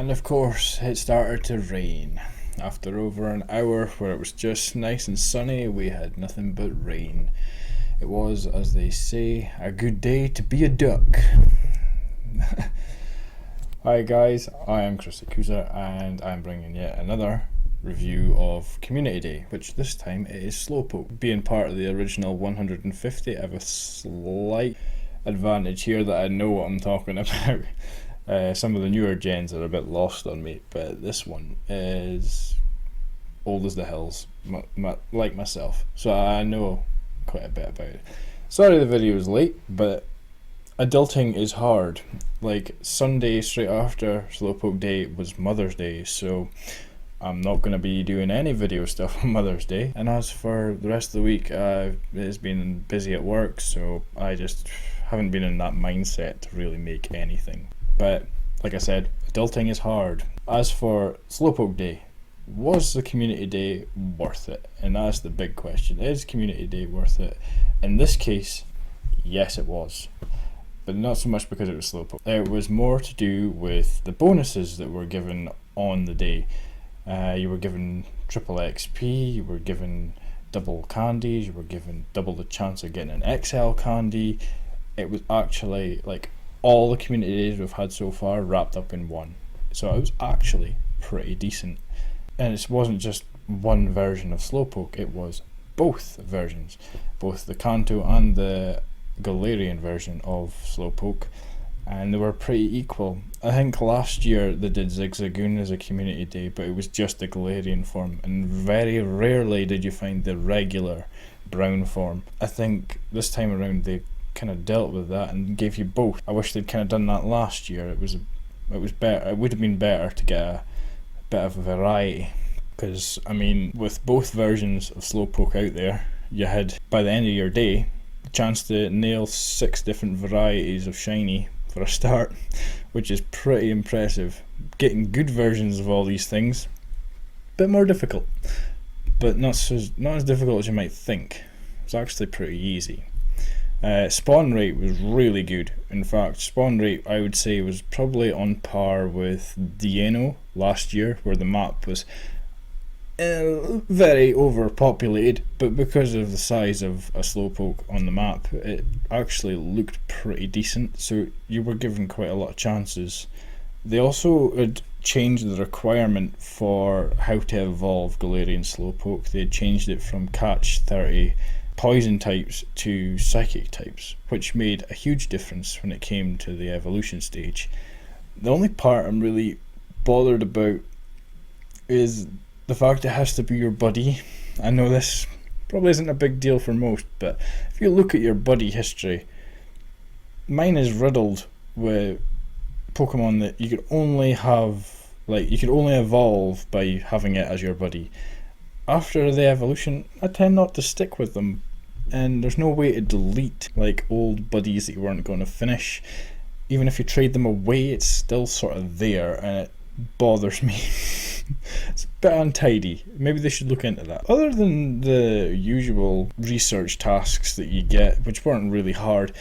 And of course, it started to rain. After over an hour where it was just nice and sunny, we had nothing but rain. It was, as they say, a good day to be a duck. Hi guys, I am Chris Akusa and I'm bringing yet another review of Community Day, which this time it is Slowpoke. Being part of the original 150, I have a slight advantage here that I know what I'm talking about. Some of the newer gens are a bit lost on me, but this one is old as the hills, like myself, so I know quite a bit about it. Sorry the video is late, but adulting is hard. Like Sunday straight after Slowpoke Day was Mother's Day, so I'm not going to be doing any video stuff on Mother's Day. And as for the rest of the week, it's been busy at work, so I just haven't been in that mindset to really make anything. But like I said, adulting is hard. As for Slowpoke Day, was the Community Day worth it? And that's the big question. Is Community Day worth it? In this case, yes it was. But not so much because it was Slowpoke. It was more to do with the bonuses that were given on the day. You were given triple XP, you were given double candies, you were given double the chance of getting an XL candy. It was actually like all the community days we've had so far wrapped up in one. So it was actually pretty decent. And it wasn't just one version of Slowpoke, it was both versions. Both the Kanto and the Galarian version of Slowpoke. And they were pretty equal. I think last year they did Zigzagoon as a community day, but it was just the Galarian form. And very rarely did you find the regular brown form. I think this time around they kind of dealt with that and gave you both. I wish they'd kind of done that last year. It was better. It would have been better to get a bit of a variety, because I mean, with both versions of Slowpoke out there, you had by the end of your day the chance to nail 6 different varieties of shiny for a start, which is pretty impressive. Getting good versions of all these things, a bit more difficult, but not as difficult as you might think. It's actually pretty easy. Spawn rate was really good. In fact, spawn rate I would say was probably on par with Dieno last year, where the map was very overpopulated, but because of the size of a Slowpoke on the map, it actually looked pretty decent, so you were given quite a lot of chances. They also had changed the requirement for how to evolve Galarian Slowpoke. They had changed it from catch 30 poison types to psychic types, which made a huge difference when it came to the evolution stage. The only part I'm really bothered about is the fact it has to be your buddy. I know this probably isn't a big deal for most, but if you look at your buddy history, mine is riddled with Pokemon that you could only have, like, you could only evolve by having it as your buddy. After the evolution, I tend not to stick with them, and there's no way to delete like old buddies that you weren't going to finish. Even if you trade them away, it's still sort of there, and it bothers me. It's a bit untidy. Maybe they should look into that. Other than the usual research tasks that you get, which weren't really hard,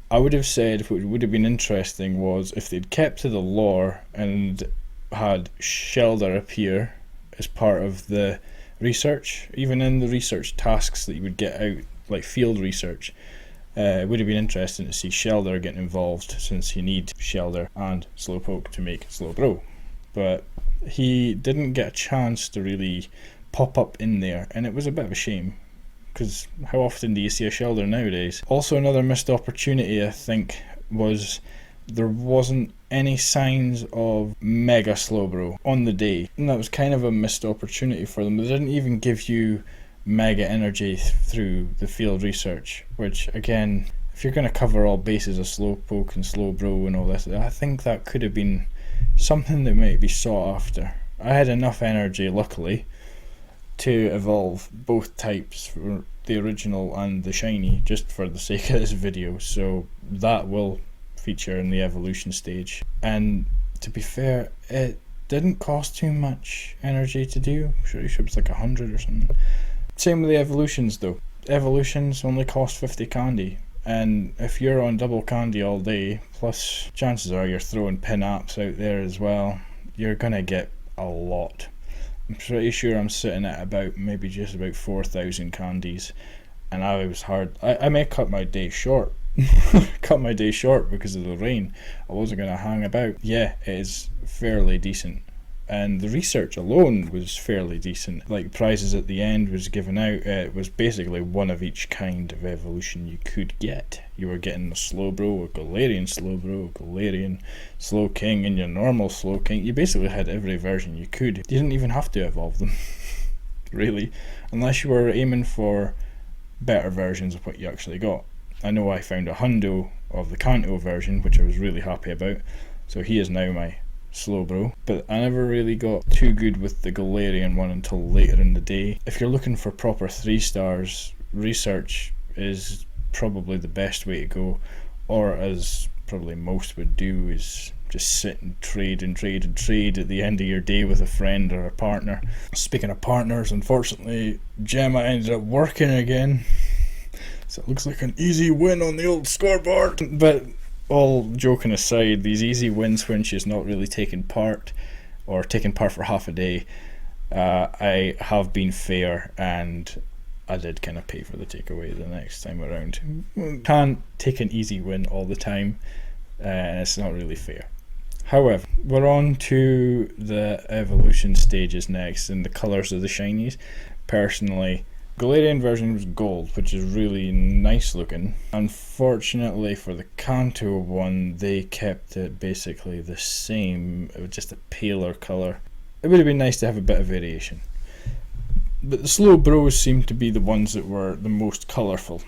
I would have said what would have been interesting was if they'd kept to the lore and had Shelder appear as part of the research. Even in the research tasks that you would get out, like field research, it would have been interesting to see Shelder getting involved, since you need Shelder and Slowpoke to make Slowbro. But he didn't get a chance to really pop up in there, and it was a bit of a shame, because how often do you see a Shelder nowadays? Also, another missed opportunity I think was there wasn't any signs of Mega Slowbro on the day, and that was kind of a missed opportunity for them. They didn't even give you Mega Energy through the field research, which again, if you're going to cover all bases of Slowpoke and Slowbro and all this, I think that could have been something that might be sought after. I had enough energy, luckily, to evolve both types, for the original and the shiny, just for the sake of this video, so that will feature in the evolution stage. And to be fair, it didn't cost too much energy to do. I'm sure it was like 100 or something. Same with the evolutions though. Evolutions only cost 50 candy, and if you're on double candy all day, plus chances are you're throwing pin apps out there as well, you're gonna get a lot. I'm pretty sure I'm sitting at about maybe just about 4,000 candies, and I may cut my day short. Cut my day short because of the rain. I wasn't going to hang about. Yeah, it is fairly decent. And the research alone was fairly decent. Like, prizes at the end was given out. It was basically one of each kind of evolution you could get. You were getting a Slowbro, a Galarian Slowbro, a Galarian Slowking, and your normal Slowking. You basically had every version you could. You didn't even have to evolve them, really, unless you were aiming for better versions of what you actually got. I know I found a hundo of the Kanto version, which I was really happy about, so he is now my Slowbro, but I never really got too good with the Galarian one until later in the day. If you're looking for proper 3 stars, research is probably the best way to go, or as probably most would do, is just sit and trade and trade and trade at the end of your day with a friend or a partner. Speaking of partners, unfortunately Gemma ended up working again, so it looks like an easy win on the old scoreboard. But all joking aside, these easy wins when she's not really taking part, or taking part for half a day, I have been fair, and I did kind of pay for the takeaway the next time around. Can't take an easy win all the time, and it's not really fair. However, we're on to the evolution stages next, and the colours of the shinies. Personally, Galarian version was gold, which is really nice looking. Unfortunately for the Kanto one, they kept it basically the same. It was just a paler colour. It would have been nice to have a bit of variation. But the Slowbros seemed to be the ones that were the most colourful.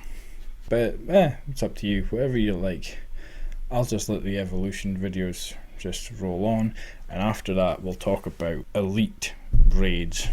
But it's up to you, whatever you like. I'll just let the evolution videos just roll on, and after that we'll talk about elite raids.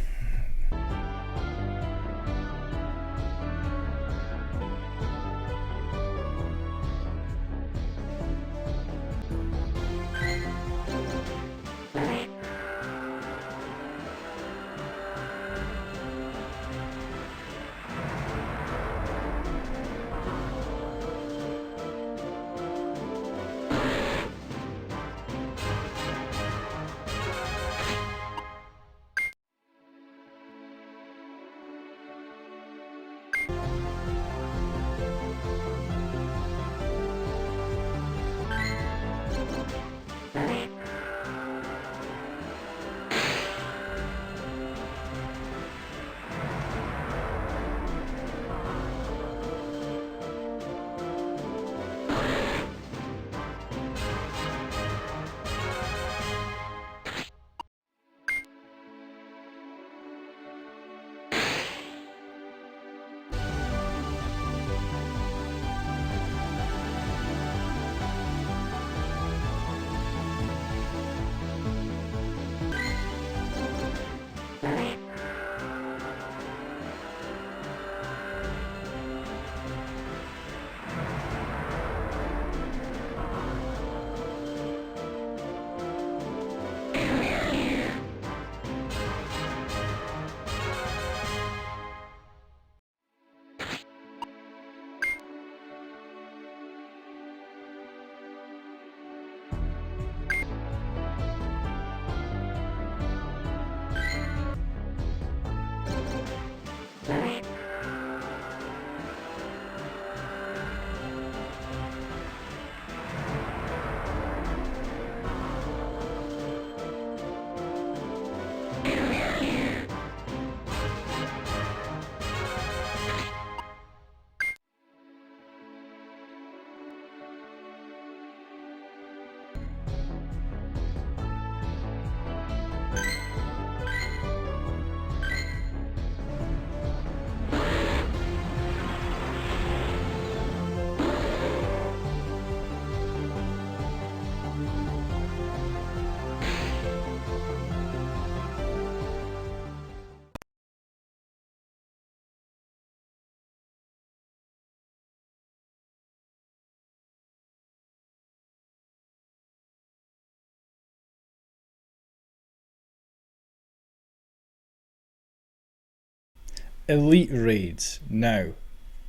Elite raids. Now,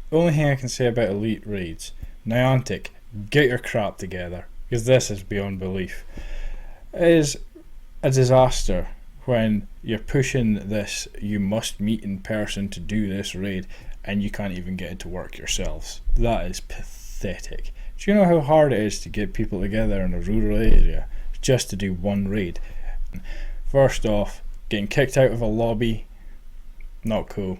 the only thing I can say about elite raids, Niantic, get your crap together, because this is beyond belief. It is a disaster when you're pushing this you must meet in person to do this raid and you can't even get it to work yourselves. That is pathetic. Do you know how hard it is to get people together in a rural area just to do one raid? First off, getting kicked out of a lobby, not cool.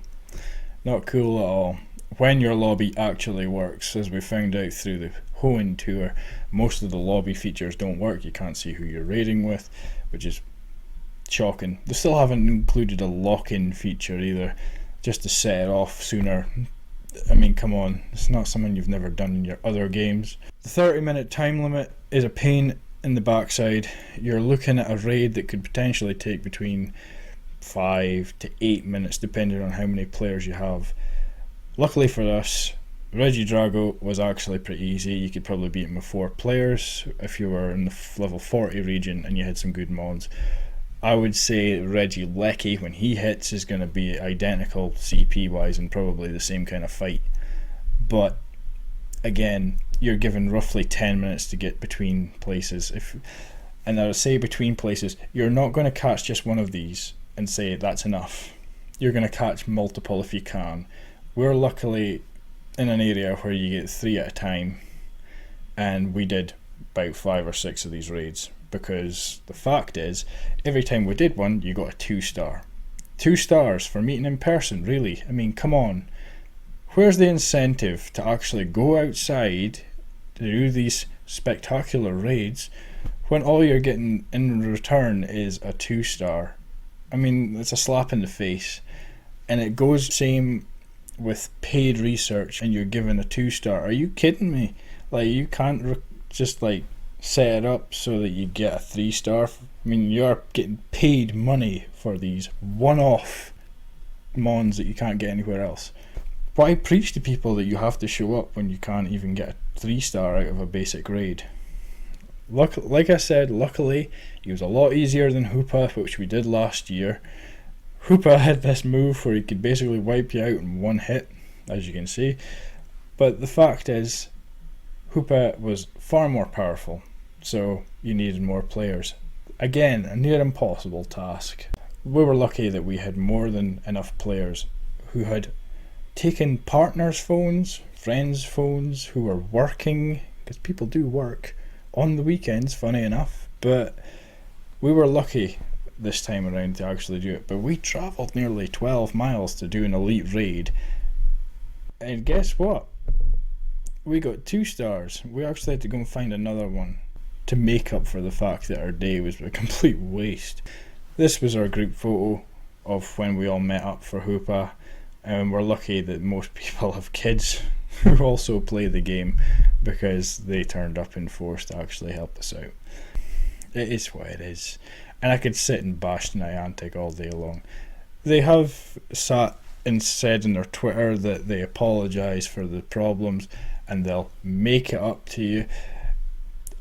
Not cool at all. When your lobby actually works, as we found out through the Hoenn tour, most of the lobby features don't work. You can't see who you're raiding with, which is shocking. They still haven't included a lock-in feature either, just to set it off sooner. I mean, come on, it's not something you've never done in your other games. The 30-minute time limit is a pain in the backside. You're looking at a raid that could potentially take between 5 to 8 minutes depending on how many players you have. Luckily for us, Regidrago was actually pretty easy. You could probably beat him with 4 players if you were in the level 40 region and you had some good mods. I would say Regidrago, when he hits, is going to be identical CP wise and probably the same kind of fight. But again, you're given roughly 10 minutes to get between places. And I would say between places, you're not going to catch just one of these and say that's enough. You're going to catch multiple if you can. We're luckily in an area where you get 3 at a time, and we did about 5 or 6 of these raids, because the fact is, every time we did one, you got a 2-star. 2 stars for meeting in person, really? I mean, come on. Where's the incentive to actually go outside to do these spectacular raids when all you're getting in return is a 2-star? I mean, it's a slap in the face. And it goes same with paid research and you're given a 2-star. Are you kidding me? Like, you can't just like set it up so that you get a 3-star. I mean, you're getting paid money for these one-off mons that you can't get anywhere else. Why preach to people that you have to show up when you can't even get a 3-star out of a basic raid? Like I said, luckily he was a lot easier than Hoopa, which we did last year. Hoopa had this move where he could basically wipe you out in one hit, as you can see. But the fact is, Hoopa was far more powerful, so you needed more players. Again, a near impossible task. We were lucky that we had more than enough players who had taken partners' phones, friends' phones, who were working, because people do work on the weekends, funny enough. But we were lucky this time around to actually do it. But we travelled nearly 12 miles to do an elite raid, and guess what? We got 2 stars. We actually had to go and find another one to make up for the fact that our day was a complete waste. This was our group photo of when we all met up for Hoopa, and we're lucky that most people have kids who also play the game, because they turned up in force to actually help us out. It is what it is. And I could sit and bash Niantic all day long. They have sat and said in their Twitter that they apologise for the problems and they'll make it up to you.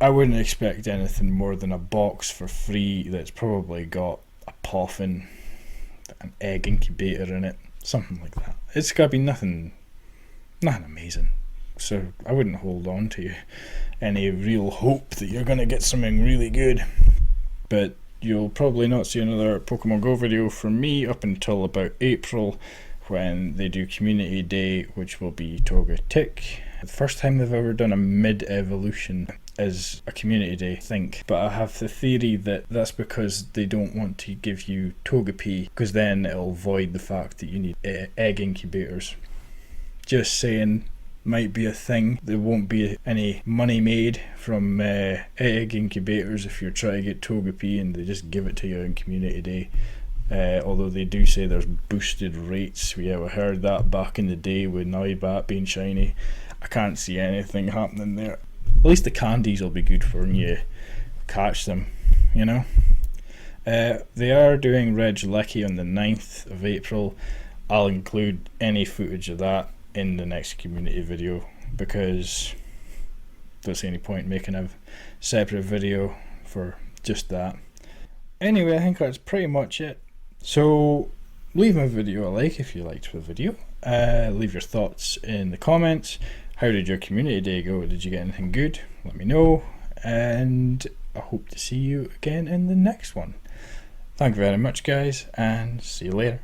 I wouldn't expect anything more than a box for free that's probably got a poffin, an egg incubator in it, something like that. It's got to be nothing amazing. So I wouldn't hold on to any real hope that you're going to get something really good. But you'll probably not see another Pokemon Go video from me up until about April, when they do Community Day, which will be Togetic. The first time they've ever done a mid-evolution as a Community Day, I think. But I have the theory that that's because they don't want to give you Togepi, because then it'll void the fact that you need egg incubators. Just saying, might be a thing. There won't be any money made from egg incubators if you're trying to get Togepi and they just give it to you in Community Day. Although they do say there's boosted rates. We heard that back in the day with Noibat being shiny. I can't see anything happening there. At least the candies will be good for when you catch them, you know. They are doing Regidrago on the 9th of April. I'll include any footage of that in the next community video, because there's any point making a separate video for just that. Anyway, I think that's pretty much it. So leave my video a like if you liked the video. Leave your thoughts in the comments. How did your community day go? Did you get anything good? Let me know, and I hope to see you again in the next one. Thank you very much, guys, and see you later.